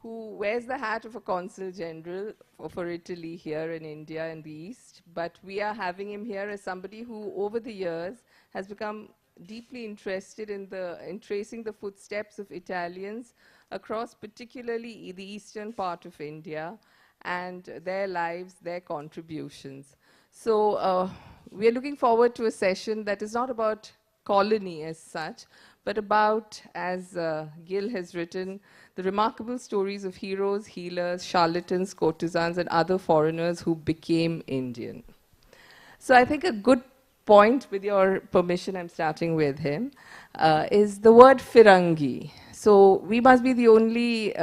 who wears the hat of a consul general for Italy here in India in the East. But we are having him here as somebody who, over the years, has become deeply interested in tracing the footsteps of Italians across particularly the eastern part of India and their lives, their contributions. So we are looking forward to a session that is not about colony as such, but about, as Gil has written, the remarkable stories of heroes, healers, charlatans, courtesans, and other foreigners who became Indian. So I think a good point, with your permission, I'm starting with him, is the word Firangi. So we must be the only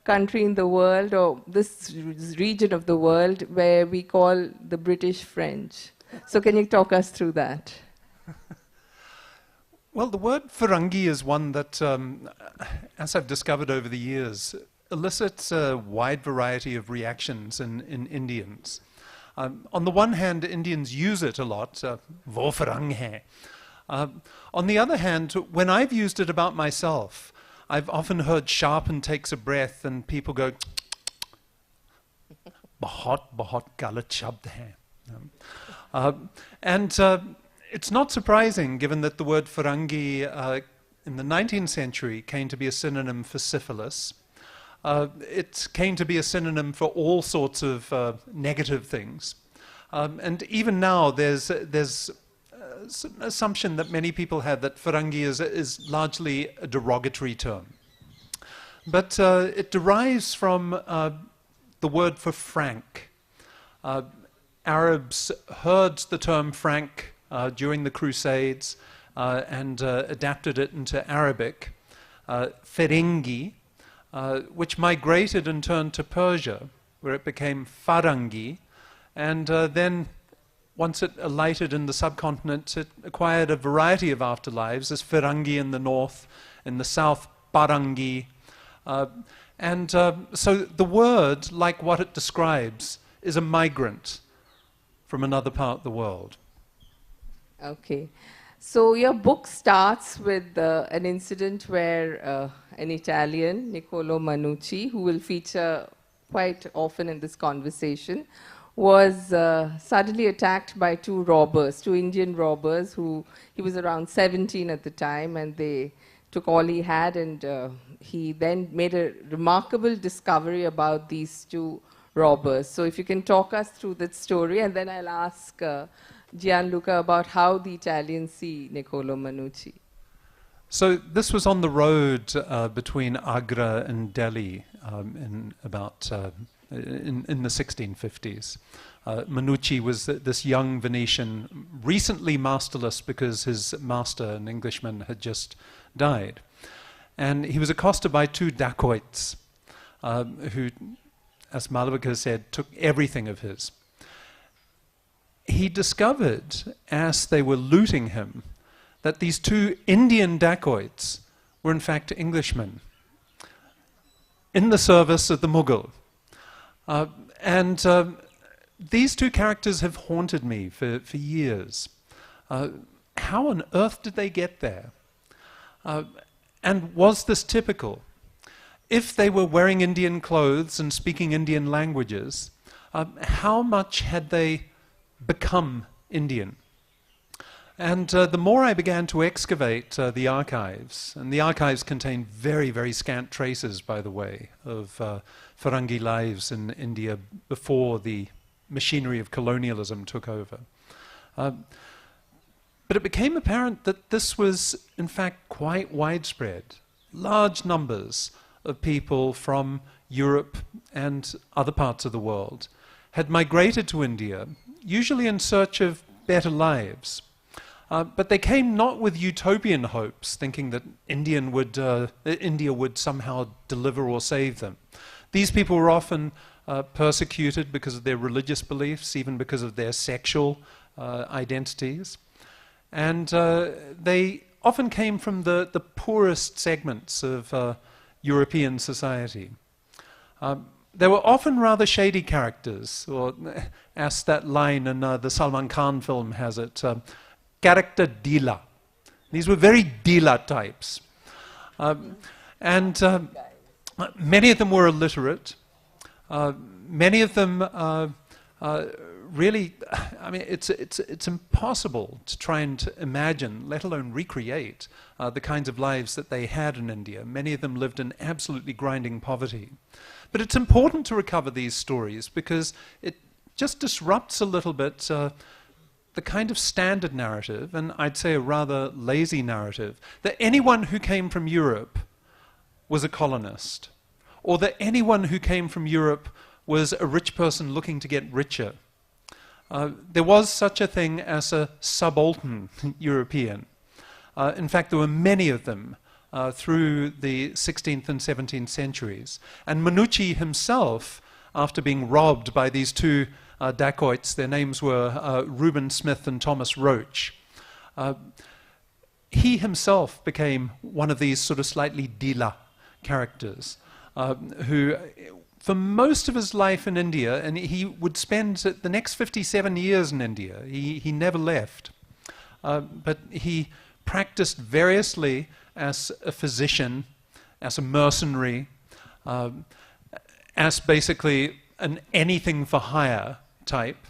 country in the world, or this region of the world, where we call the British French. So can you talk us through that? Well, the word Firangi is one that, as I've discovered over the years, elicits a wide variety of reactions in Indians. On the one hand, Indians use it a lot, wo Firang hai. On the other hand, when I've used it about myself, I've often heard Sharpen takes a breath and people go, bahut galat shabd hai. It's not surprising, given that the word Firangi in the 19th century came to be a synonym for syphilis. It came to be a synonym for all sorts of negative things. And even now, there's an assumption that many people have that Firangi is largely a derogatory term. But it derives from the word for frank. Arabs heard the term frank during the Crusades and adapted it into Arabic, Ferengi, which migrated and turned to Persia, where it became Farangi, and then once it alighted in the subcontinent, it acquired a variety of afterlives as Firangi in the north, in the south, Parangi. So the word, like what it describes, is a migrant from another part of the world. Okay. So your book starts with an incident where an Italian, Niccolo Manucci, who will feature quite often in this conversation, was suddenly attacked by two Indian robbers, he was around 17 at the time, and they took all he had, and he then made a remarkable discovery about these two robbers. So if you can talk us through that story, and then I'll ask Gianluca about how the Italians see Niccolo Manucci. So this was on the road between Agra and Delhi in the 1650s. Manucci was this young Venetian, recently masterless because his master, an Englishman, had just died. And he was accosted by two dacoits who, as Malavika said, took everything of his. He discovered, as they were looting him, that these two Indian dacoits were in fact Englishmen in the service of the Mughal. These two characters have haunted me for years. How on earth did they get there? And was this typical? If they were wearing Indian clothes and speaking Indian languages, how much had they become Indian? And the more I began to excavate the archives, and the archives contain very, very scant traces, by the way, of Firangi lives in India before the machinery of colonialism took over. But it became apparent that this was, in fact, quite widespread. Large numbers of people from Europe and other parts of the world had migrated to India, usually in search of better lives. But they came not with utopian hopes, thinking that India would somehow deliver or save them. These people were often persecuted because of their religious beliefs, even because of their sexual identities. And they often came from the poorest segments of European society. They were often rather shady characters, or as that line in the Salman Khan film has it, character dealer. These were very dealer types. Many of them were illiterate. Many of them really, I mean, it's impossible to try and imagine, let alone recreate, the kinds of lives that they had in India. Many of them lived in absolutely grinding poverty. But it's important to recover these stories because it just disrupts a little bit the kind of standard narrative, and I'd say a rather lazy narrative, that anyone who came from Europe was a colonist, or that anyone who came from Europe was a rich person looking to get richer. There was such a thing as a subaltern European. In fact, there were many of them through the 16th and 17th centuries. And Manucci himself, after being robbed by these two dacoits, their names were Reuben Smith and Thomas Roach, he himself became one of these sort of slightly dila characters who, for most of his life in India, and he would spend the next 57 years in India, he never left, but he practiced variously as a physician, as a mercenary, as basically an anything-for-hire type.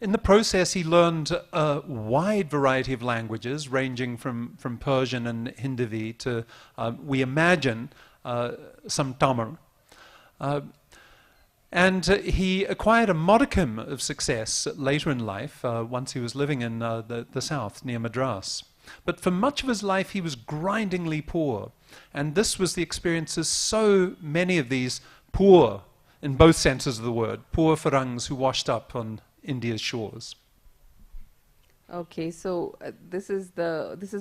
In the process, he learned a wide variety of languages, ranging from Persian and Hindi to, we imagine, some Tamil. And he acquired a modicum of success later in life, once he was living in the south, near Madras. But for much of his life, he was grindingly poor. And this was the experience of so many of these poor, in both senses of the word, poor Firangs who washed up on India's shores. Okay, so this is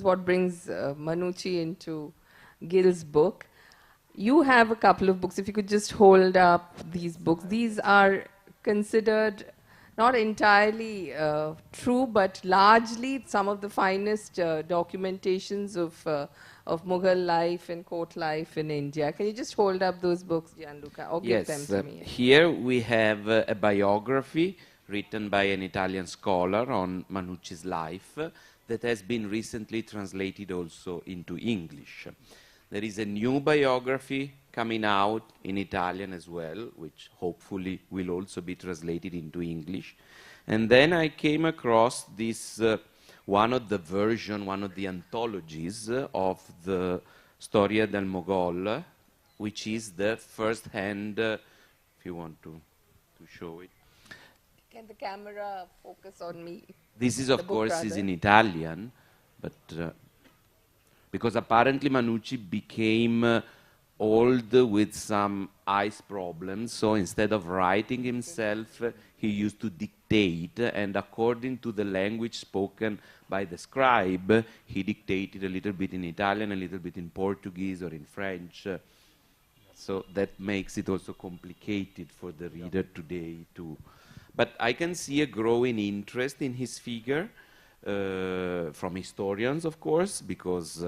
what brings Manucci into Gill's book. You have a couple of books. If you could just hold up these books. These are considered not entirely true, but largely some of the finest documentations of Mughal life and court life in India. Can you just hold up those books, Gianluca, or give them to me? Here we have a biography written by an Italian scholar on Manucci's life that has been recently translated also into English. There is a new biography coming out in Italian as well, which hopefully will also be translated into English. And then I came across this, one of the anthologies of the Storia del Mogol, which is the first-hand, if you want to show it. Can the camera focus on me? This is, of course, is in Italian, but because apparently Manucci became old with some eyes problems, so instead of writing himself, he used to dictate, and according to the language spoken by the scribe, he dictated a little bit in Italian, a little bit in Portuguese or in French. So that makes it also complicated for the reader today to... But I can see a growing interest in his figure, from historians, of course, because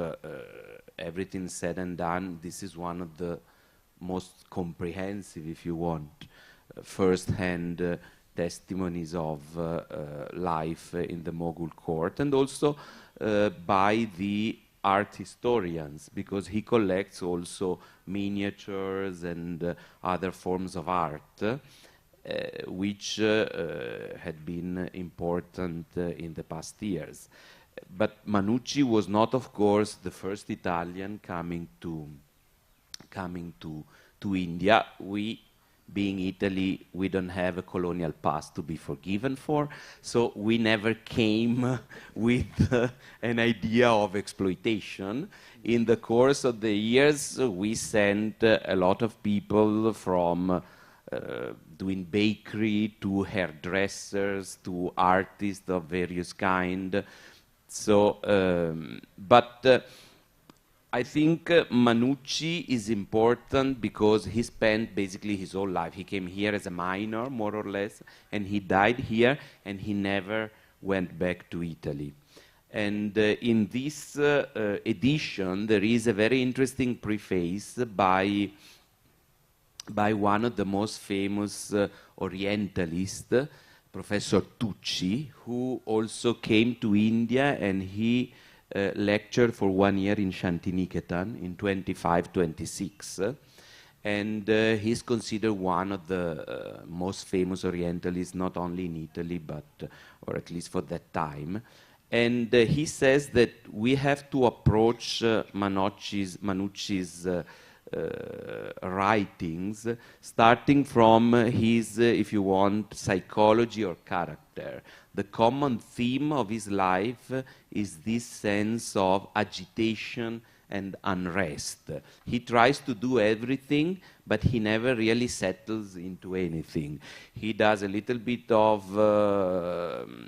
everything said and done, this is one of the most comprehensive, if you want, first-hand testimonies of life in the Mughal court, and also by the art historians, because he collects also miniatures and other forms of art, which had been important in the past years. But Manucci was not, of course, the first Italian coming to India. We, being Italy, we don't have a colonial past to be forgiven for, so we never came with an idea of exploitation. In the course of the years, we sent a lot of people from doing bakery to hairdressers to artists of various kind. So, but I think Manucci is important because he spent basically his whole life. He came here as a minor, more or less, and he died here, and he never went back to Italy. And in this edition, there is a very interesting preface by one of the most famous Orientalists, Professor Tucci, who also came to India, and he lectured for 1 year in Shantiniketan in 25-26. and he's considered one of the most famous Orientalists, not only in Italy, but, or at least for that time. And he says that we have to approach Manucci's writings, starting from his, if you want, psychology or character. The common theme of his life is this sense of agitation and unrest. He tries to do everything, but he never really settles into anything. He does a little bit of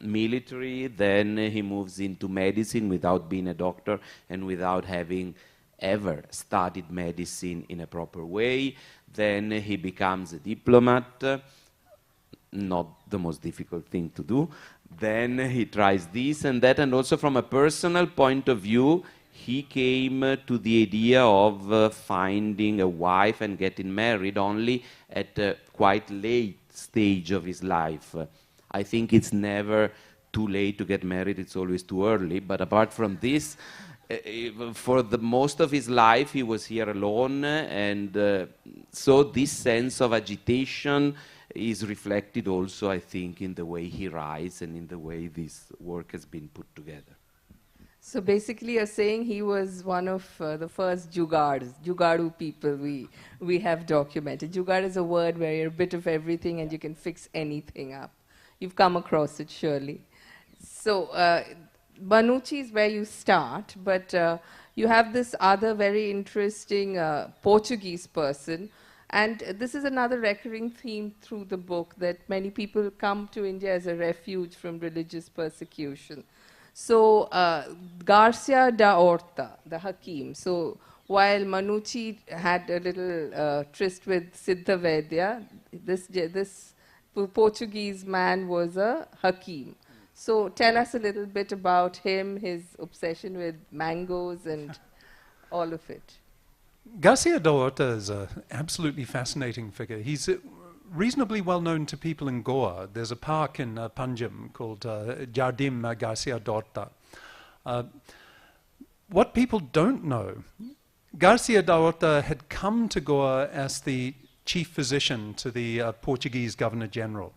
military, then he moves into medicine without being a doctor and without having ever studied medicine in a proper way. Then he becomes a diplomat, not the most difficult thing to do. Then he tries this and that, and also from a personal point of view, he came to the idea of finding a wife and getting married only at a quite late stage of his life. I think it's never too late to get married, it's always too early, but apart from this, for the most of his life he was here alone, and so this sense of agitation is reflected also, I think, in the way he writes and in the way this work has been put together. So basically you're saying he was one of the first Jugaadu people we have documented. Jugaad is a word where you're a bit of everything and you can fix anything up. You've come across it surely. So Manucci is where you start, but you have this other very interesting Portuguese person, and this is another recurring theme through the book, that many people come to India as a refuge from religious persecution. So Garcia da Horta, the Hakim. So while Manucci had a little tryst with Siddha Vaidya, this Portuguese man was a Hakim. So tell us a little bit about him, his obsession with mangoes and all of it. Garcia da Horta is an absolutely fascinating figure. He's reasonably well known to people in Goa. There's a park in Panjim called Jardim Garcia da Horta. What people don't know, Garcia da Horta had come to Goa as the chief physician to the Portuguese Governor General.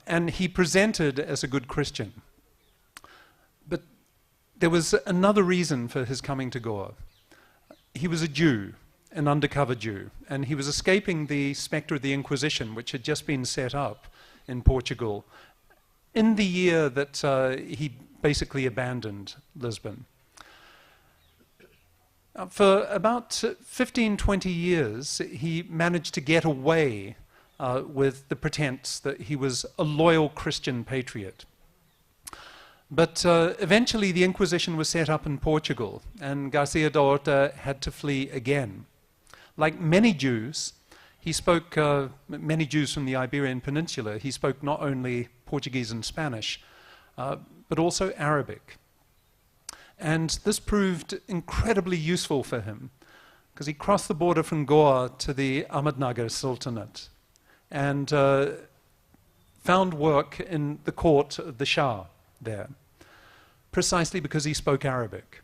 And he presented as a good Christian. But there was another reason for his coming to Goa. He was a Jew, an undercover Jew, and he was escaping the spectre of the Inquisition, which had just been set up in Portugal in the year that he basically abandoned Lisbon. For about 15, 20 years, he managed to get away with the pretense that he was a loyal Christian patriot. But eventually the Inquisition was set up in Portugal, and Garcia da Horta had to flee again. Like many Jews, he spoke, many Jews from the Iberian Peninsula, he spoke not only Portuguese and Spanish, but also Arabic. And this proved incredibly useful for him, because he crossed the border from Goa to the Ahmednagar Sultanate, and found work in the court of the Shah there, precisely because he spoke Arabic.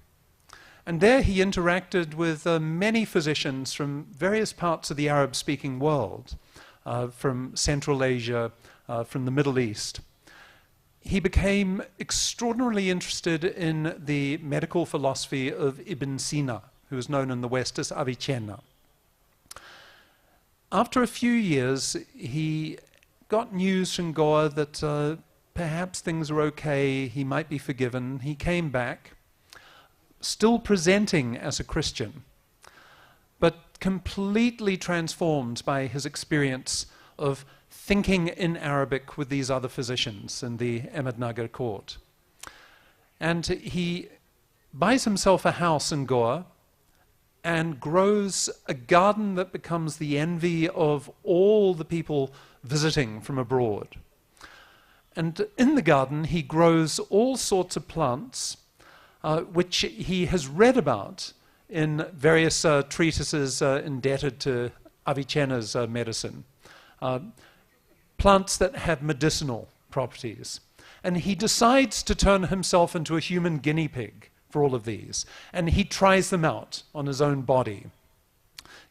And there he interacted with many physicians from various parts of the Arab-speaking world, from Central Asia, from the Middle East. He became extraordinarily interested in the medical philosophy of Ibn Sina, who is known in the West as Avicenna. After a few years, he got news from Goa that perhaps things were okay, he might be forgiven. He came back, still presenting as a Christian, but completely transformed by his experience of thinking in Arabic with these other physicians in the Ahmednagar court. And he buys himself a house in Goa and grows a garden that becomes the envy of all the people visiting from abroad. And in the garden he grows all sorts of plants which he has read about in various treatises indebted to Avicenna's medicine. Plants that have medicinal properties. And he decides to turn himself into a human guinea pig for all of these. And he tries them out on his own body.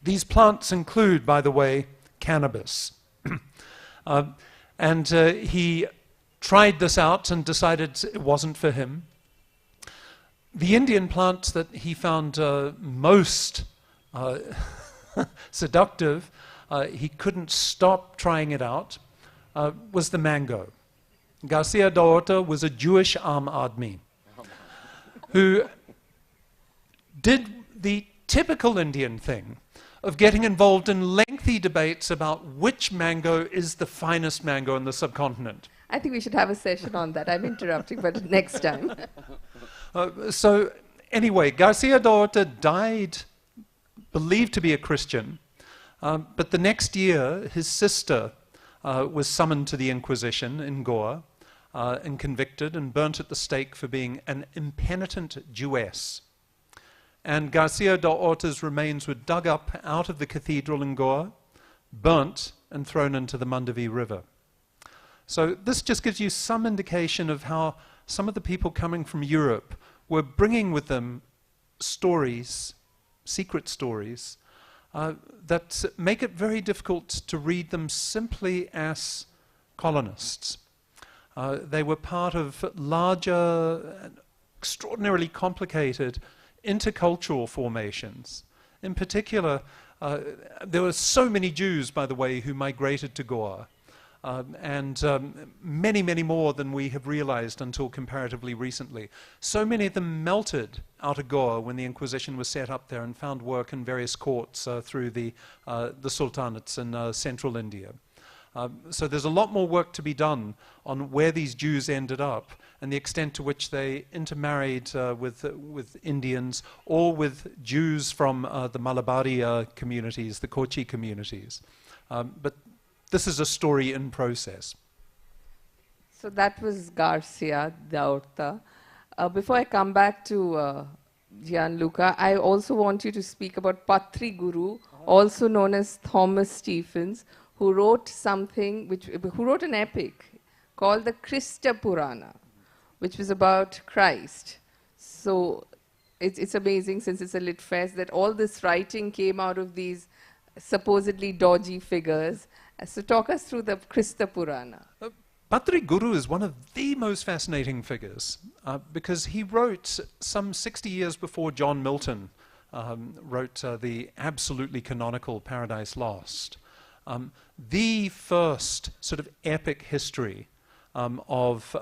These plants include, by the way, cannabis. And he tried this out and decided it wasn't for him. The Indian plant that he found most seductive, he couldn't stop trying it out, was the mango. Garcia da Horta was a Jewish Aam Admi who did the typical Indian thing of getting involved in lengthy debates about which mango is the finest mango in the subcontinent. I think we should have a session on that. I'm interrupting, but next time. So anyway, Garcia da Horta died believed to be a Christian, but the next year his sister was summoned to the Inquisition in Goa and convicted and burnt at the stake for being an impenitent Jewess. And Garcia da Horta's remains were dug up out of the cathedral in Goa, burnt and thrown into the Mandavi River. So this just gives you some indication of how some of the people coming from Europe were bringing with them stories, secret stories, that make it very difficult to read them simply as colonists. They were part of larger, extraordinarily complicated intercultural formations. In particular, there were so many Jews, by the way, who migrated to Goa, and many, many more than we have realized until comparatively recently. So many of them melted out of Goa when the Inquisition was set up there and found work in various courts through the sultanates in central India. So there's a lot more work to be done on where these Jews ended up and the extent to which they intermarried with Indians or with Jews from the Malabari communities, the Kochi communities. But this is a story in process. So that was Garcia da Horta. Before I come back to Gianluca, I also want you to speak about Patri Guru, also known as Thomas Stephens, who wrote something, who wrote an epic called the Christa Purana, which was about Christ. So it's amazing, since it's a lit fest, that all this writing came out of these supposedly dodgy figures. So talk us through the Christa Purana. Patri Guru is one of the most fascinating figures because he wrote some 60 years before John Milton wrote the absolutely canonical Paradise Lost. The first sort of epic history of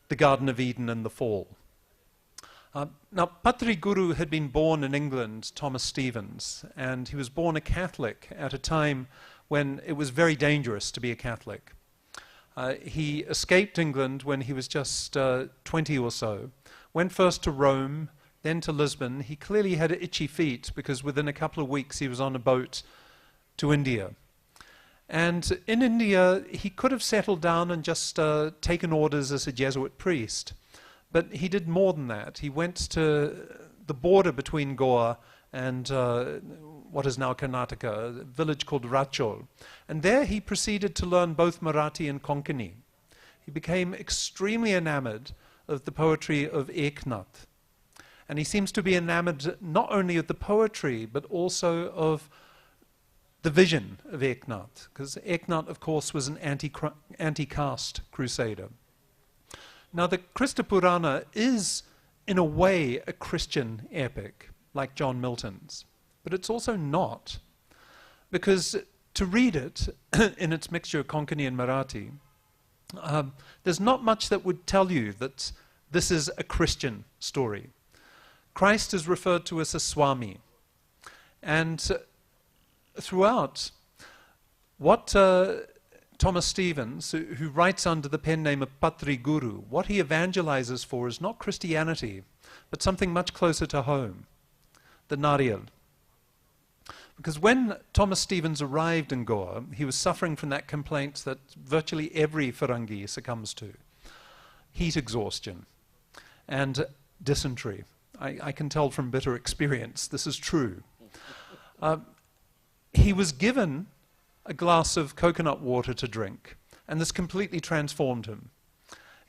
the Garden of Eden and the fall. Now, Patri Guru had been born in England, Thomas Stephens, and he was born a Catholic at a time when it was very dangerous to be a Catholic. He escaped England when he was just 20 or so, went first to Rome, then to Lisbon. He clearly had itchy feet because within a couple of weeks he was on a boat to India. And in India, he could have settled down and just taken orders as a Jesuit priest. But he did more than that. He went to the border between Goa and what is now Karnataka, a village called Rachol. And there he proceeded to learn both Marathi and Konkani. He became extremely enamored of the poetry of Eknath. And he seems to be enamored not only of the poetry, but also of the vision of Eknath, because Eknath, of course, was an anti-caste crusader. Now, the Christa Purana is, in a way, a Christian epic, like John Milton's, but it's also not, because to read it in its mixture of Konkani and Marathi, there's not much that would tell you that this is a Christian story. Christ is referred to as a Swami, and throughout, what Thomas Stephens, who writes under the pen name of Patri Guru, what he evangelizes for is not Christianity, but something much closer to home, the Nariyal. Because when Thomas Stephens arrived in Goa, he was suffering from that complaint that virtually every Firangi succumbs to, heat exhaustion and dysentery. I can tell from bitter experience this is true. He was given a glass of coconut water to drink, and this completely transformed him.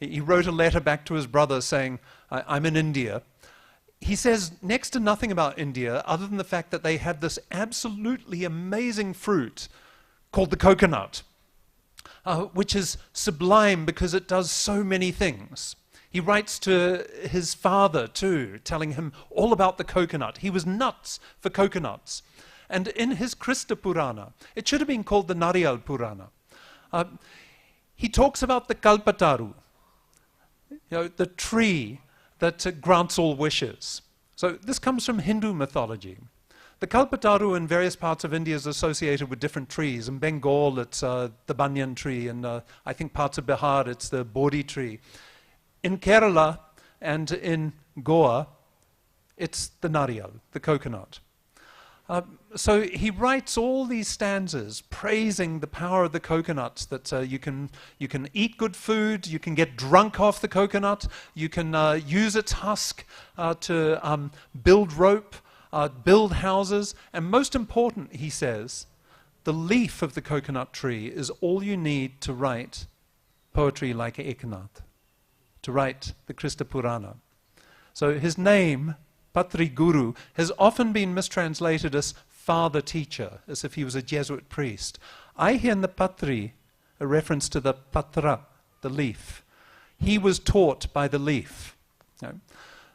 He wrote a letter back to his brother saying, I'm in India. he says next to nothing about India other than the fact that they have this absolutely amazing fruit called the coconut, which is sublime because it does so many things. He writes to his father too, telling him all about the coconut. He was nuts for coconuts. And in his Krista Purana, it should have been called the Nariyal Purana, he talks about the Kalpataru, the tree that grants all wishes. So this comes from Hindu mythology. The Kalpataru in various parts of India is associated with different trees. In Bengal, it's the banyan tree, and I think parts of Bihar, it's the bodhi tree. In Kerala and in Goa, it's the nariyal, the coconut. So he writes all these stanzas praising the power of the coconuts, that you can eat good food, you can get drunk off the coconut, you can use its husk to build rope, build houses, and most important, he says, the leaf of the coconut tree is all you need to write poetry like Eknath, to write the Krista Purana. So his name, Patri Guru, has often been mistranslated as father teacher, as if he was a Jesuit priest. I hear in the Patri a reference to the Patra, the leaf. He was taught by the leaf.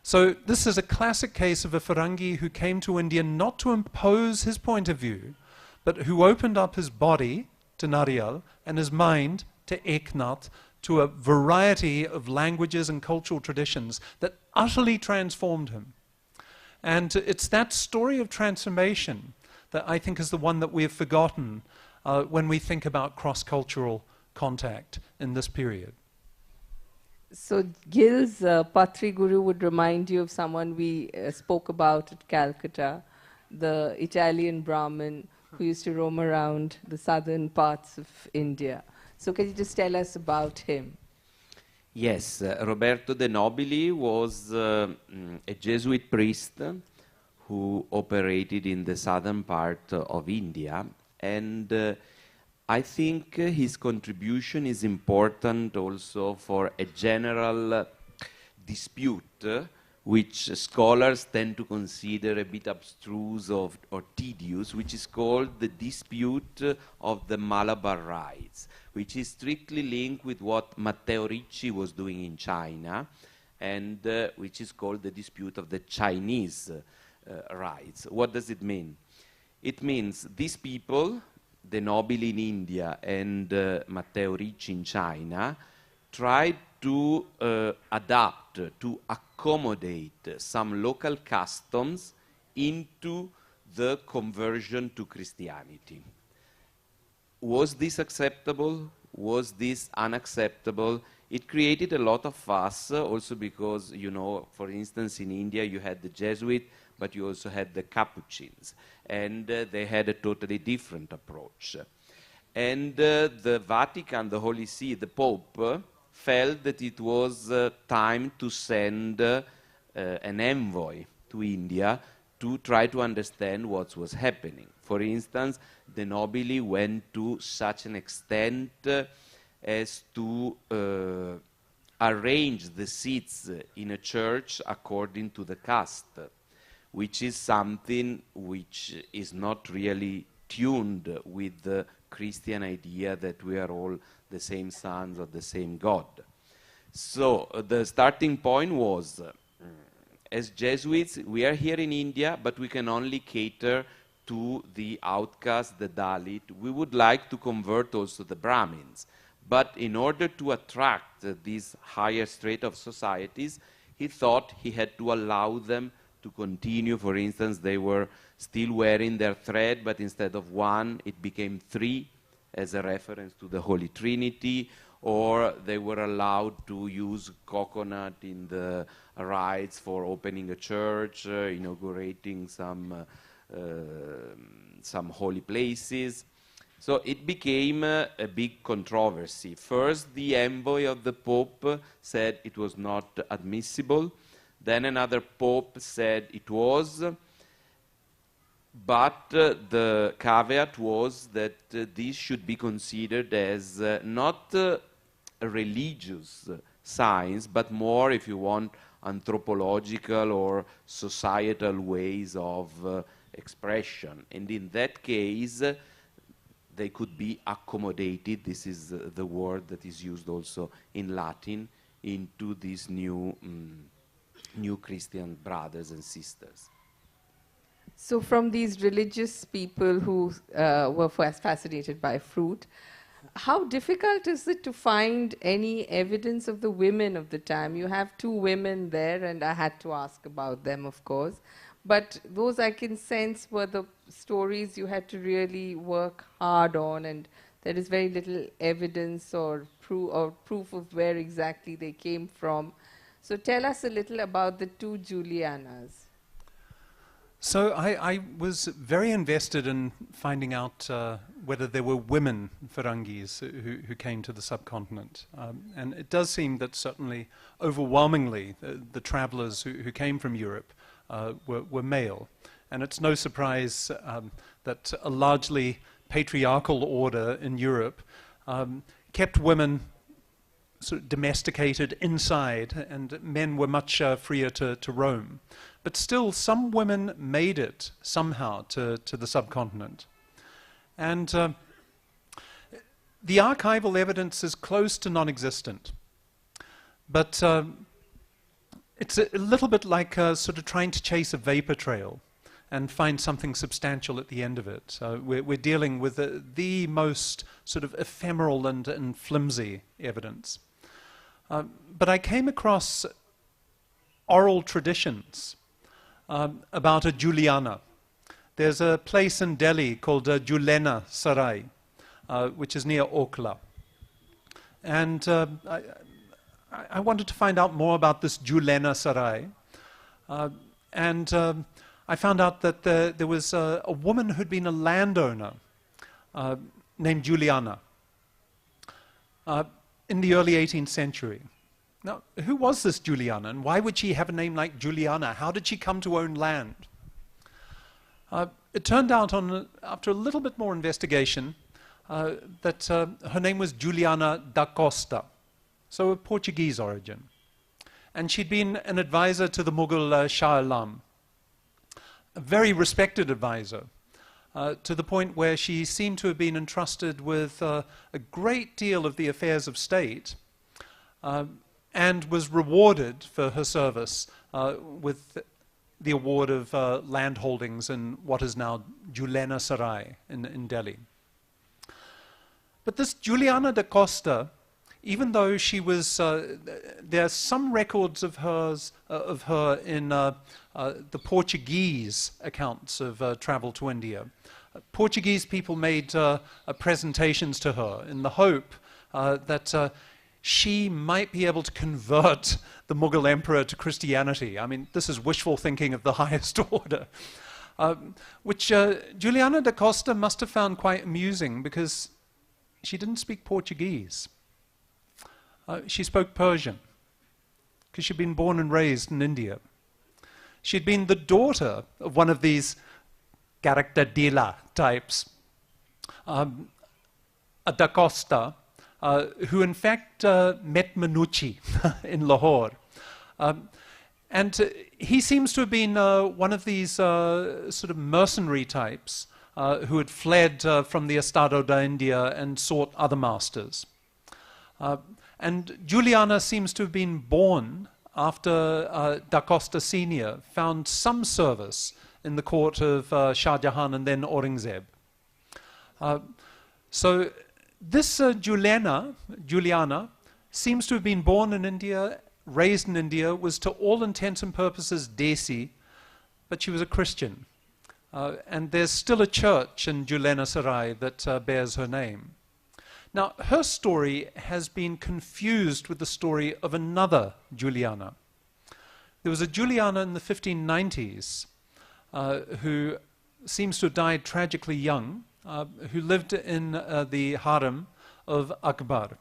So this is a classic case of a Firangi who came to India not to impose his point of view, but who opened up his body to Nariyal and his mind to Eknath, to a variety of languages and cultural traditions that utterly transformed him. And it's that story of transformation that I think is the one that we have forgotten when we think about cross-cultural contact in this period. So Gil's Patri Guru would remind you of someone we spoke about at Calcutta, the Italian Brahmin who used to roam around the southern parts of India. So can you just tell us about him? Yes, Roberto De Nobili was a Jesuit priest who operated in the southern part of India, and I think his contribution is important also for a general dispute which scholars tend to consider a bit abstruse or tedious, which is called the dispute of the Malabar rites, which is strictly linked with what Matteo Ricci was doing in China, and which is called the dispute of the Chinese rites. What does it mean? It means these people, the nobili in India and Matteo Ricci in China, tried to adapt, to accommodate some local customs into the conversion to Christianity. Was this acceptable? Was this unacceptable? It created a lot of fuss, also because, you know, for instance, in India you had the Jesuit, but you also had the Capuchins, and they had a totally different approach. And the Vatican, the Holy See, the Pope, felt that it was time to send an envoy to India to try to understand what was happening. For instance, the nobili went to such an extent as to arrange the seats in a church according to the caste, which is something which is not really tuned with the Christian idea that we are all the same sons of the same God. So the starting point was, as Jesuits, we are here in India, but we can only cater to the outcast, the Dalit. We would like to convert also the Brahmins. But in order to attract these higher strata of societies, he thought he had to allow them to continue. For instance, they were still wearing their thread, but instead of one, it became 3, as a reference to the Holy Trinity, or they were allowed to use coconut in the rites for opening a church, inaugurating some holy places. So it became a big controversy. First, the envoy of the Pope said it was not admissible. Then another Pope said it was. But the caveat was that this should be considered as not a religious science, but more, if you want, anthropological or societal ways of expression. And in that case, they could be accommodated, this is the word that is used also in Latin, into these new Christian brothers and sisters. So from these religious people who were first fascinated by fruit, how difficult is it to find any evidence of the women of the time? You have two women there, and I had to ask about them, of course. But those I can sense were the stories you had to really work hard on, and there is very little evidence or proof of where exactly they came from. So tell us a little about the two Julianas. So I was very invested in finding out whether there were women Firangis who came to the subcontinent. And it does seem that certainly overwhelmingly the travelers who came from Europe were male. And it's no surprise that a largely patriarchal order in Europe kept women sort of domesticated inside, and men were much freer to roam. But still, some women made it somehow to the subcontinent. And the archival evidence is close to non-existent. But it's a little bit like sort of trying to chase a vapor trail and find something substantial at the end of it. We're dealing with the most sort of ephemeral and flimsy evidence. But I came across oral traditions about a Juliana. There's a place in Delhi called Julena Sarai, which is near Okla. And I wanted to find out more about this Julena Sarai. And I found out that there was a woman who'd been a landowner named Juliana in the early 18th century. Now, who was this Juliana, and why would she have a name like Juliana? How did she come to own land? It turned out, after a little bit more investigation, that her name was Juliana da Costa, so of Portuguese origin. And she'd been an advisor to the Mughal Shah Alam, a very respected advisor, to the point where she seemed to have been entrusted with a great deal of the affairs of state, and was rewarded for her service with the award of land holdings in what is now Julena Sarai in Delhi. But this Juliana da Costa, even though she was, there are some records of her in the Portuguese accounts of travel to India. Portuguese people made presentations to her in the hope that she might be able to convert the Mughal emperor to Christianity. I mean, this is wishful thinking of the highest order, which Juliana da Costa must have found quite amusing because she didn't speak Portuguese. She spoke Persian because she'd been born and raised in India. She'd been the daughter of one of these character dealer types, a da Costa, who in fact met Manucci in Lahore. And he seems to have been one of these sort of mercenary types who had fled from the Estado da India and sought other masters. And Juliana seems to have been born after da Costa Sr. found some service in the court of Shah Jahan and then Aurangzeb. So this Juliana seems to have been born in India, raised in India, was to all intents and purposes Desi, but she was a Christian. And there's still a church in Julena Sarai that bears her name. Now, her story has been confused with the story of another Juliana. There was a Juliana in the 1590s who seems to have died tragically young, who lived in the harem of Akbar.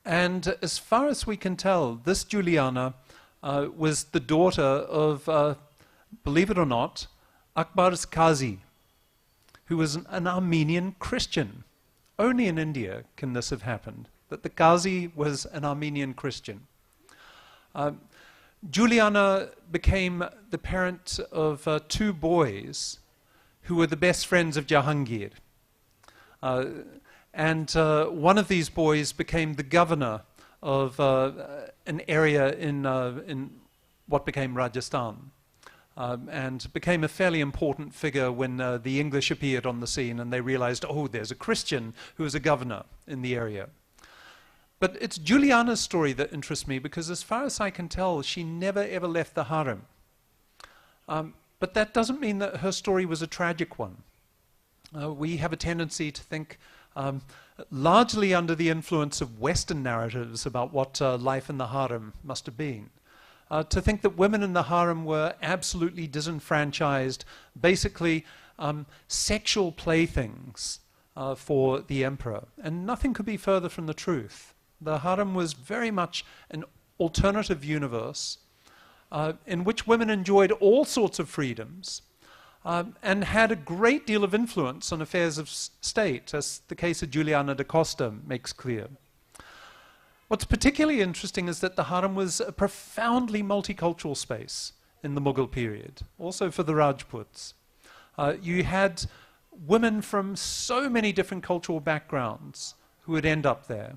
And as far as we can tell, this Juliana was the daughter of, believe it or not, Akbar's Qazi, who was an Armenian Christian. Only in India can this have happened. that the Qazi was an Armenian Christian. Juliana became the parent of 2 boys who were the best friends of Jahangir. And one of these boys became the governor of an area in what became Rajasthan, and became a fairly important figure when the English appeared on the scene and they realized, oh, there's a Christian who is a governor in the area. But it's Juliana's story that interests me because as far as I can tell, she never ever left the harem. But that doesn't mean that her story was a tragic one. We have a tendency to think, largely under the influence of Western narratives about what life in the harem must have been, to think that women in the harem were absolutely disenfranchised, basically sexual playthings for the emperor. And nothing could be further from the truth. The harem was very much an alternative universe in which women enjoyed all sorts of freedoms and had a great deal of influence on affairs of state, as the case of Juliana da Costa makes clear. What's particularly interesting is that the harem was a profoundly multicultural space in the Mughal period, also for the Rajputs. You had women from so many different cultural backgrounds who would end up there.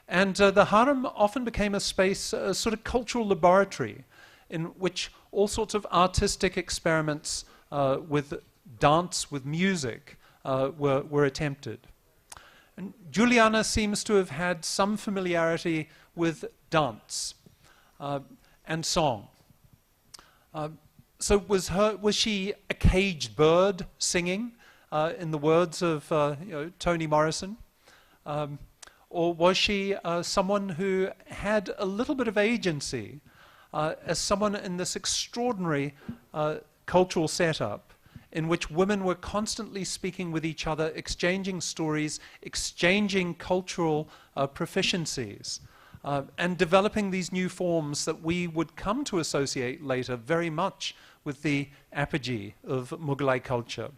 And the harem often became a space, a sort of cultural laboratory, in which all sorts of artistic experiments with dance, with music, were attempted. And Juliana seems to have had some familiarity with dance and song. So was she a caged bird singing, in the words of Toni Morrison? Or was she someone who had a little bit of agency as someone in this extraordinary cultural setup in which women were constantly speaking with each other, exchanging stories, exchanging cultural proficiencies, and developing these new forms that we would come to associate later very much with the apogee of Mughalai culture.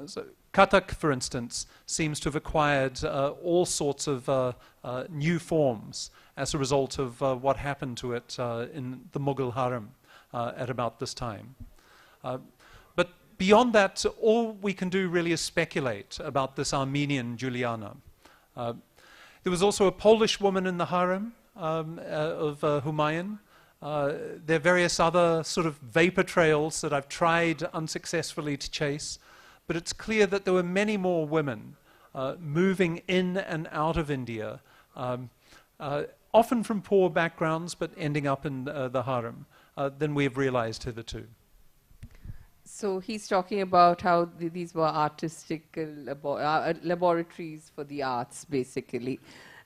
So Kathak, for instance, seems to have acquired all sorts of new forms as a result of what happened to it in the Mughal harem at about this time. But beyond that, all we can do really is speculate about this Armenian Juliana. There was also a Polish woman in the harem of Humayun. There are various other sort of vapor trails that I've tried unsuccessfully to chase. But it's clear that there were many more women moving in and out of India, often from poor backgrounds, but ending up in the harem, than we have realized hitherto. So he's talking about how these were artistic laboratories for the arts, basically.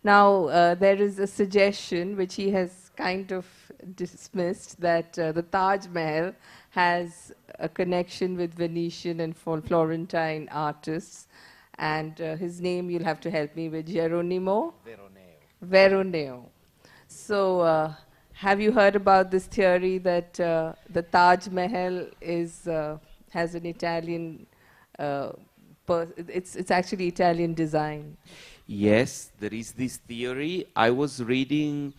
Now, there is a suggestion which he has kind of dismissed that the Taj Mahal has a connection with Venetian and Florentine artists. And his name, you'll have to help me with, Geronimo? Veroneo. So, have you heard about this theory that the Taj Mahal is, has an Italian, it's actually Italian design? Yes, there is this theory. I was reading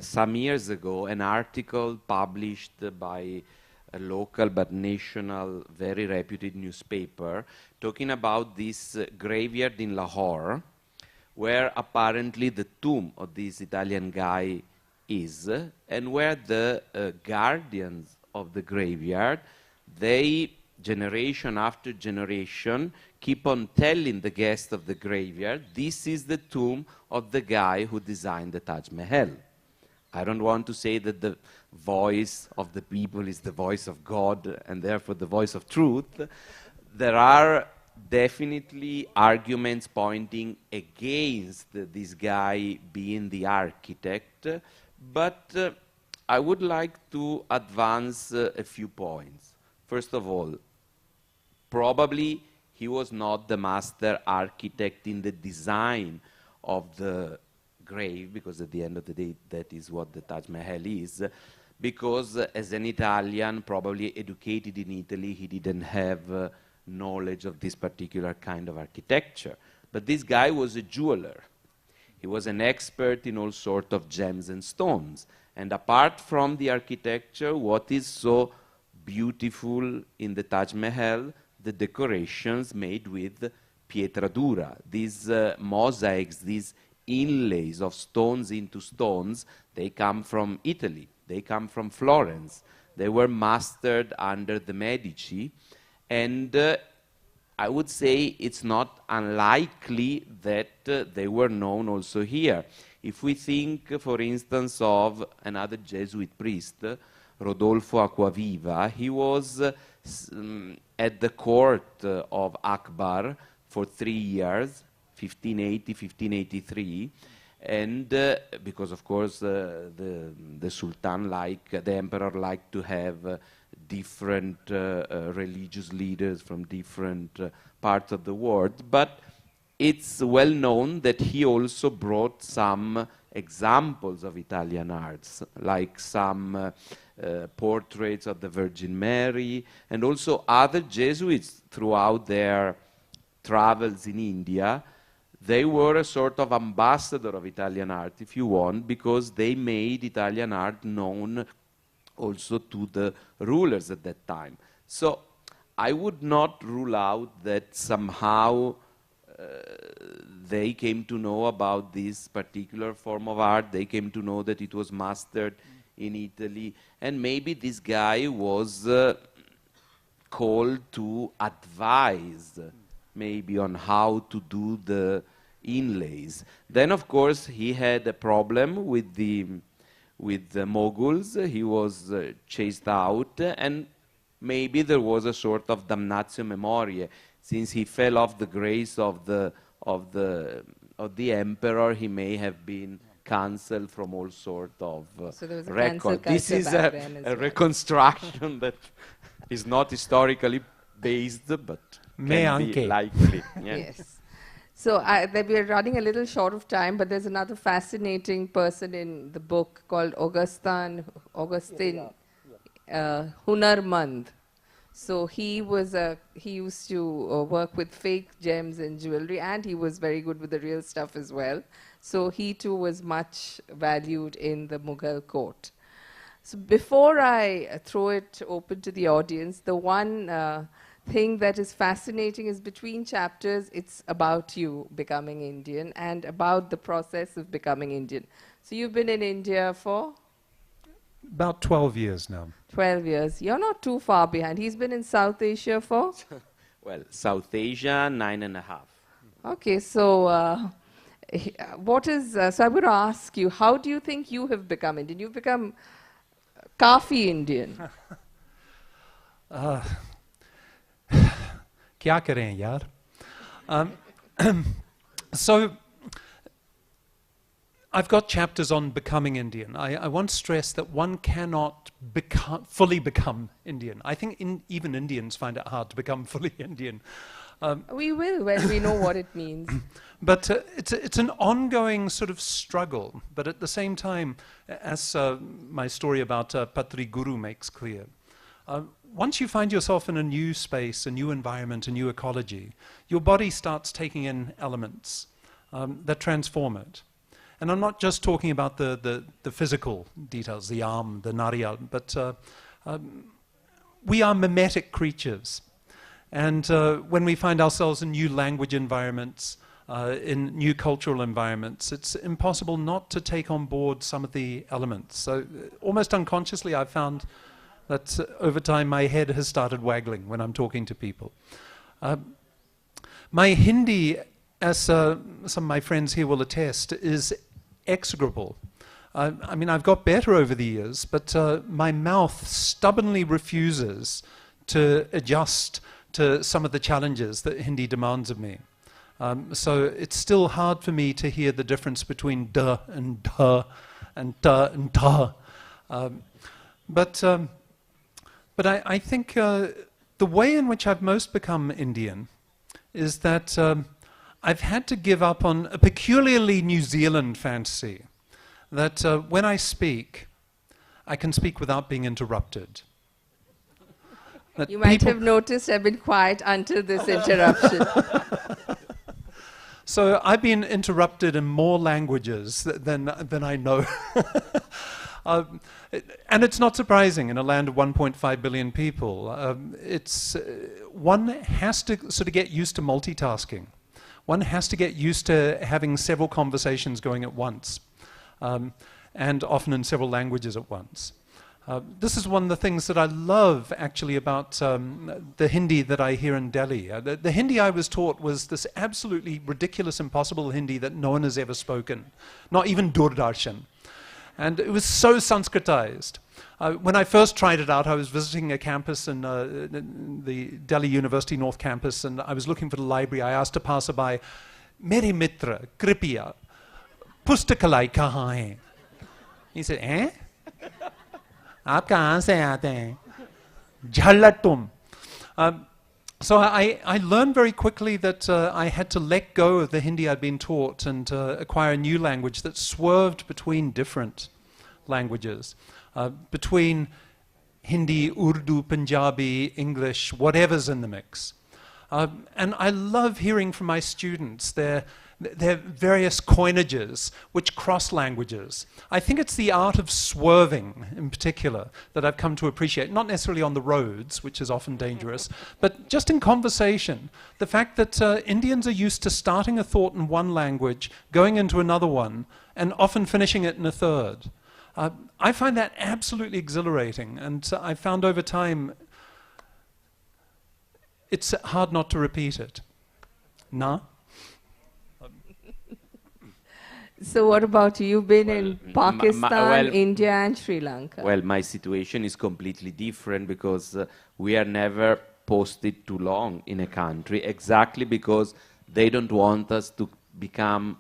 some years ago an article published by a local but national, very reputed newspaper, talking about this graveyard in Lahore, where apparently the tomb of this Italian guy is, and where the guardians of the graveyard, they, generation after generation, keep on telling the guests of the graveyard, this is the tomb of the guy who designed the Taj Mahal. I don't want to say that the voice of the people is the voice of God and therefore the voice of truth. There are definitely arguments pointing against this guy being the architect, but I would like to advance a few points. First of all, probably he was not the master architect in the design of the grave, because at the end of the day that is what the Taj Mahal is, because as an Italian, probably educated in Italy, he didn't have knowledge of this particular kind of architecture. But this guy was a jeweler. He was an expert in all sorts of gems and stones. And apart from the architecture, what is so beautiful in the Taj Mahal? The decorations made with pietra dura. These mosaics, these inlays of stones into stones, they come from Italy. They come from Florence. They were mastered under the Medici. And I would say it's not unlikely that they were known also here. If we think, for instance, of another Jesuit priest, Rodolfo Acquaviva, he was at the court of Akbar for 3 years, 1580, 1583, and because of course the Sultan the emperor liked to have different religious leaders from different parts of the world, but it's well known that he also brought some examples of Italian arts, like some portraits of the Virgin Mary, and also other Jesuits throughout their travels in India. They were a sort of ambassador of Italian art, if you want, because they made Italian art known also to the rulers at that time. So I would not rule out that somehow they came to know about this particular form of art, they came to know that it was mastered in Italy, and maybe this guy was called to advise maybe on how to do the inlays. Then of course he had a problem with the Moguls. He was chased out, and maybe there was a sort of damnatio memoriae. Since he fell off the grace of the emperor, he may have been cancelled from all sort of records. This is a reconstruction that is not historically based, but can be likely. Yeah. Yes. So we're running a little short of time, but there's another fascinating person in the book called Augustin Hunarmand. So he used to work with fake gems and jewelry, and he was very good with the real stuff as well. So he too was much valued in the Mughal court. So before I throw it open to the audience, the one thing that is fascinating is between chapters, it's about you becoming Indian and about the process of becoming Indian. So you've been in India for? About 12 years now. 12 years. You're not too far behind. He's been in South Asia for? Well, South Asia, 9.5. Okay, so so I'm going to ask you, how do you think you have become Indian? You've become Kafi Indian. Kya kare yaar? So I've got chapters on becoming Indian. I want to stress that one cannot fully become Indian. I think even Indians find it hard to become fully Indian. We will when we know what it means. But it's an ongoing sort of struggle. But at the same time, as my story about Patri Guru makes clear, once you find yourself in a new space, a new environment, a new ecology, your body starts taking in elements that transform it. And I'm not just talking about the physical details, the arm, the nariyal, but we are mimetic creatures. And when we find ourselves in new language environments, in new cultural environments, it's impossible not to take on board some of the elements. So almost unconsciously, I've found that over time my head has started waggling when I'm talking to people. My Hindi, as some of my friends here will attest, is execrable. I mean, I've got better over the years, but my mouth stubbornly refuses to adjust to some of the challenges that Hindi demands of me. So it's still hard for me to hear the difference between duh and duh and duh and duh. But I think the way in which I've most become Indian is that I've had to give up on a peculiarly New Zealand fantasy that when I speak, I can speak without being interrupted. You might have noticed I've been quiet until this interruption. So I've been interrupted in more languages than I know. And it's not surprising in a land of 1.5 billion people. One has to sort of get used to multitasking. One has to get used to having several conversations going at once, and often in several languages at once. This is one of the things that I love actually about the Hindi that I hear in Delhi. The Hindi I was taught was this absolutely ridiculous, impossible Hindi that no one has ever spoken, not even Doordarshan. And it was so Sanskritized. When I first tried it out, I was visiting a campus in the Delhi University North Campus, and I was looking for the library. I asked a passerby, "Mere mitra, kripiya, pustakalai kahan hai?" He said, "Eh? Aap kahan se aate hain? Jhallat tum." So I learned very quickly that I had to let go of the Hindi I'd been taught and acquire a new language that swerved between different languages, between Hindi, Urdu, Punjabi, English, whatever's in the mix. And I love hearing from my students their various coinages which cross languages. I think it's the art of swerving in particular that I've come to appreciate, not necessarily on the roads, which is often dangerous, but just in conversation. The fact that Indians are used to starting a thought in one language, going into another one, and often finishing it in a third. I find that absolutely exhilarating, and I found over time it's hard not to repeat it. Na? So what about you? You've been in Pakistan, India and Sri Lanka. Well, my situation is completely different because we are never posted too long in a country, exactly because they don't want us to become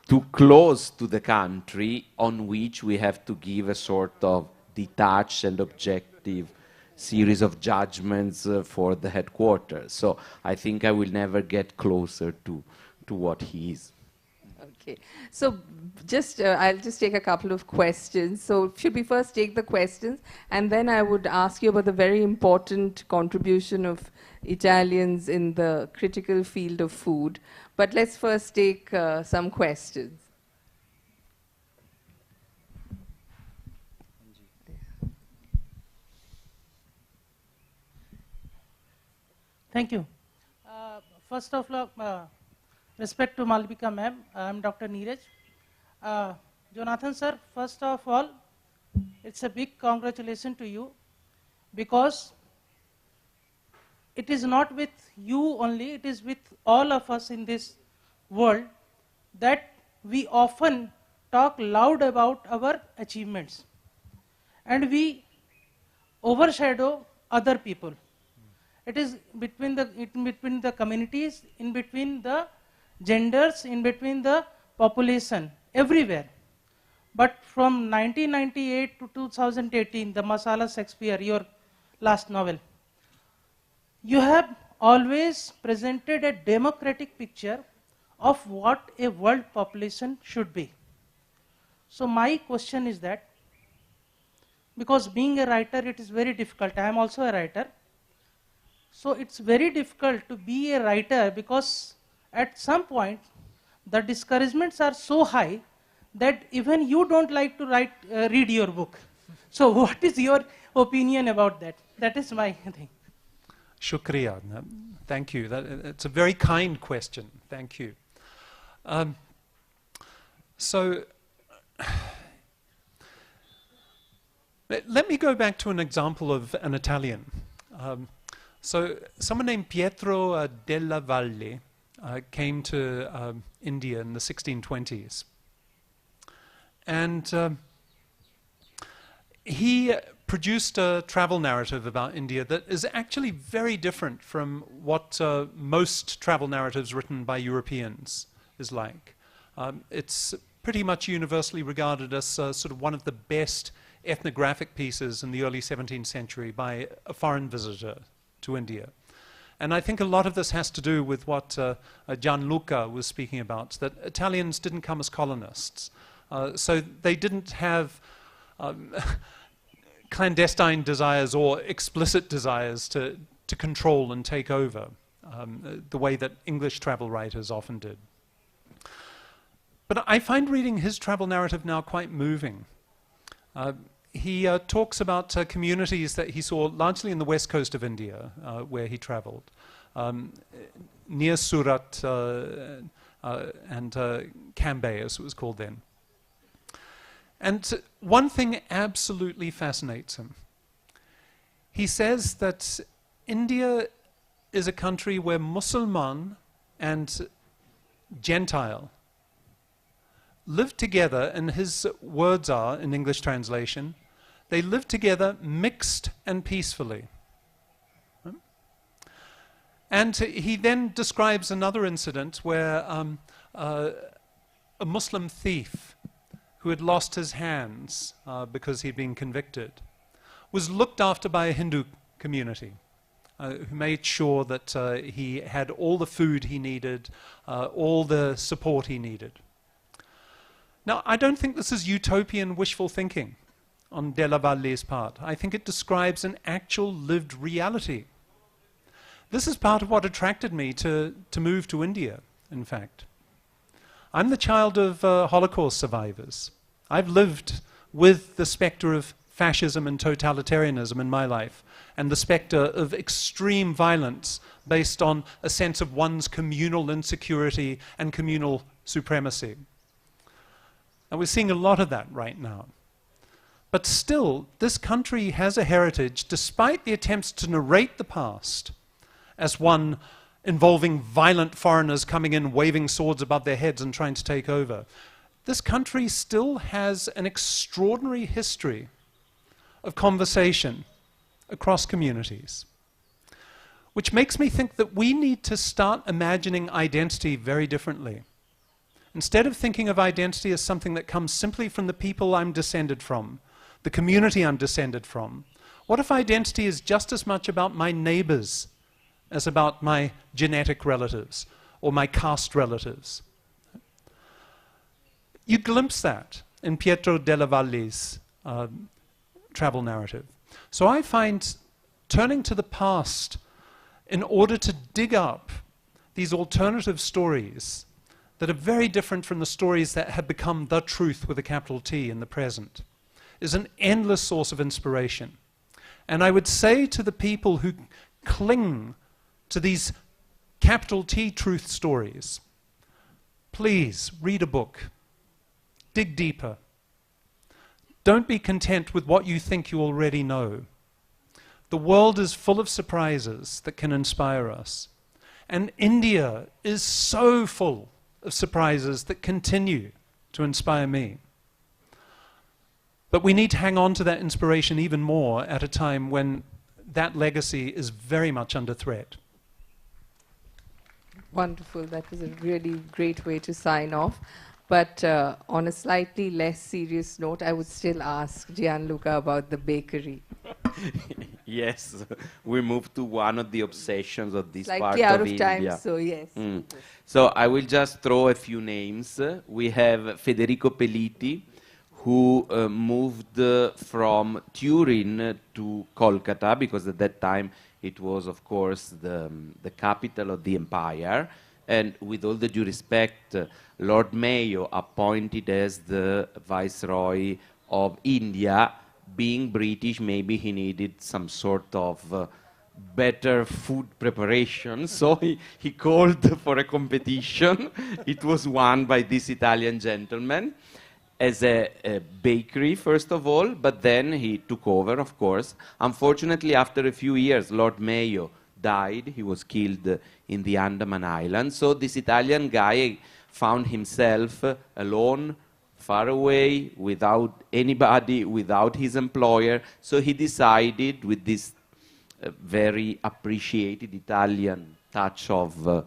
too close to the country on which we have to give a sort of detached and objective series of judgments for the headquarters. So I think I will never get closer to what he is. Okay, so I'll just take a couple of questions. So should we first take the questions, and then I would ask you about the very important contribution of Italians in the critical field of food. But let's first take some questions. Thank you. First of all, respect to Malavika ma'am, I am Dr. Neeraj. Jonathan sir, first of all, it's a big congratulations to you, because it is not with you only, it is with all of us in this world that we often talk loud about our achievements and we overshadow other people. It is between the communities, in between the genders, in between the population, everywhere. But from 1998 to 2018, the Masala Shakespeare, your last novel, you have always presented a democratic picture of what a world population should be. So my question is that, because being a writer, it is very difficult. I am also a writer. So it's very difficult to be a writer, because at some point, the discouragements are so high that even you don't like to read your book. So what is your opinion about that? That is my thing. Shukriya. Thank you. It's a very kind question. Thank you. So let me go back to an example of an Italian. So someone named Pietro della Valle came to India in the 1620s. And he produced a travel narrative about India that is actually very different from what most travel narratives written by Europeans is like. It's pretty much universally regarded as sort of one of the best ethnographic pieces in the early 17th century by a foreign visitor to India. And I think a lot of this has to do with what Gianluca was speaking about, that Italians didn't come as colonists. So they didn't have clandestine desires or explicit desires to control and take over. the way that English travel writers often did. But I find reading his travel narrative now quite moving. He talks about communities that he saw largely in the west coast of India, where he traveled, near Surat and Cambay, as it was called then. And one thing absolutely fascinates him. He says that India is a country where Musulman and Gentile live together, and his words are, in English translation, they live together mixed and peacefully. And he then describes another incident where a Muslim thief who had lost his hands because he'd been convicted was looked after by a Hindu community who made sure that he had all the food he needed, all the support he needed. Now, I don't think this is utopian wishful thinking on Della Valle's part. I think it describes an actual lived reality. This is part of what attracted me to move to India, in fact. I'm the child of Holocaust survivors. I've lived with the spectre of fascism and totalitarianism in my life, and the spectre of extreme violence based on a sense of one's communal insecurity and communal supremacy. And we're seeing a lot of that right now. But still, this country has a heritage, despite the attempts to narrate the past as one involving violent foreigners coming in, waving swords above their heads and trying to take over. This country still has an extraordinary history of conversation across communities, which makes me think that we need to start imagining identity very differently. Instead of thinking of identity as something that comes simply from the people I'm descended from, the community I'm descended from, what if identity is just as much about my neighbors as about my genetic relatives or my caste relatives? You glimpse that in Pietro della Valle's travel narrative. So I find turning to the past in order to dig up these alternative stories that are very different from the stories that have become the truth with a capital T in the present is an endless source of inspiration. And I would say to the people who cling to these capital T truth stories, please read a book, dig deeper. Don't be content with what you think you already know. The world is full of surprises that can inspire us. And India is so full of surprises that continue to inspire me. But we need to hang on to that inspiration even more at a time when that legacy is very much under threat. Wonderful. That was a really great way to sign off. But on a slightly less serious note, I would still ask Gianluca about the bakery. Yes, we moved to one of the obsessions of this Slightly part out of of India. time, so yes. So I will just throw a few names. We have Federico Peliti, who moved from Turin to Kolkata, because at that time it was, of course, the capital of the empire. And with all the due respect, Lord Mayo, appointed as the Viceroy of India, being British, maybe he needed some sort of better food preparation, so he called for a competition. It was won by this Italian gentleman as a bakery, first of all, but then he took over, of course. Unfortunately, after a few years, Lord Mayo died. He was killed in the Andaman Islands. So this Italian guy found himself alone, far away, without anybody, without his employer. So he decided, with this very appreciated Italian touch of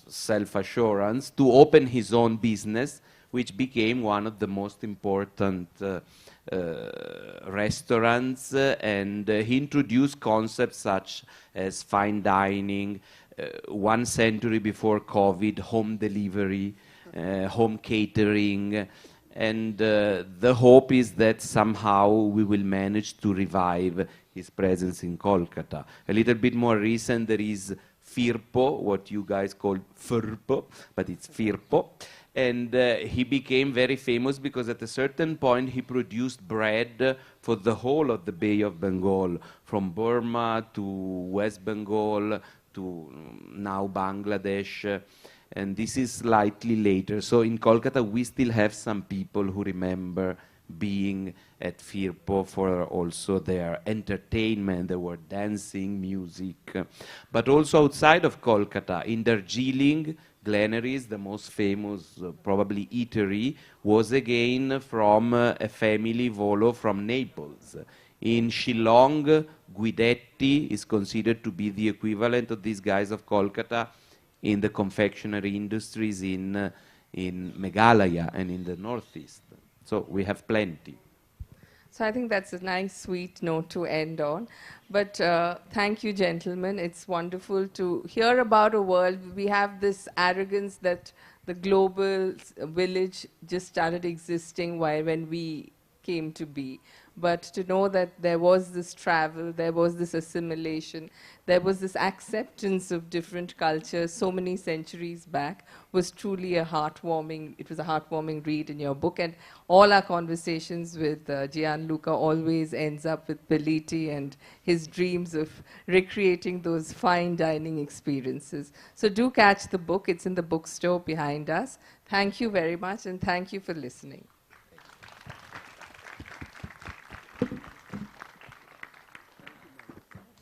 self-assurance, to open his own business, which became one of the most important restaurants, and he introduced concepts such as fine dining, 1 century before COVID, home delivery, home catering, and the hope is that somehow we will manage to revive his presence in Kolkata. A little bit more recent, there is Firpo, what you guys call Firpo, but it's Firpo. And he became very famous because at a certain point he produced bread for the whole of the Bay of Bengal, from Burma to West Bengal to now Bangladesh. And this is slightly later. So in Kolkata, we still have some people who remember being at Firpo for also their entertainment. There were dancing, music. But also outside of Kolkata, in Darjeeling, Glenaries, the most famous probably eatery, was again from a family Volo from Naples. In Shillong, Guidetti is considered to be the equivalent of these guys of Kolkata in the confectionery industries in Meghalaya and in the northeast. So we have plenty. So I think that's a nice, sweet note to end on. But thank you, gentlemen. It's wonderful to hear about a world. We have this arrogance that the global village just started existing when we came to be. But to know that there was this travel, there was this assimilation, there was this acceptance of different cultures so many centuries back was truly a heartwarming, it was a heartwarming read in your book. And all our conversations with Gianluca always ends up with Peliti and his dreams of recreating those fine dining experiences. So do catch the book. It's in the bookstore behind us. Thank you very much, and thank you for listening.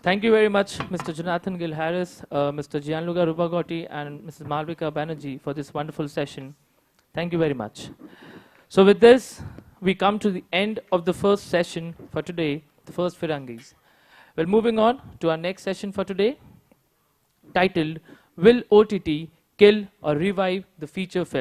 Thank you very much, Mr. Jonathan Gill Harris, Mr. Gianluca Rubagotti, and Mrs. Malavika Banerjee for this wonderful session. Thank you very much. So with this, we come to the end of the first session for today, the First Firangs. Well, moving on to our next session for today, titled, Will OTT Kill or Revive the Feature Film?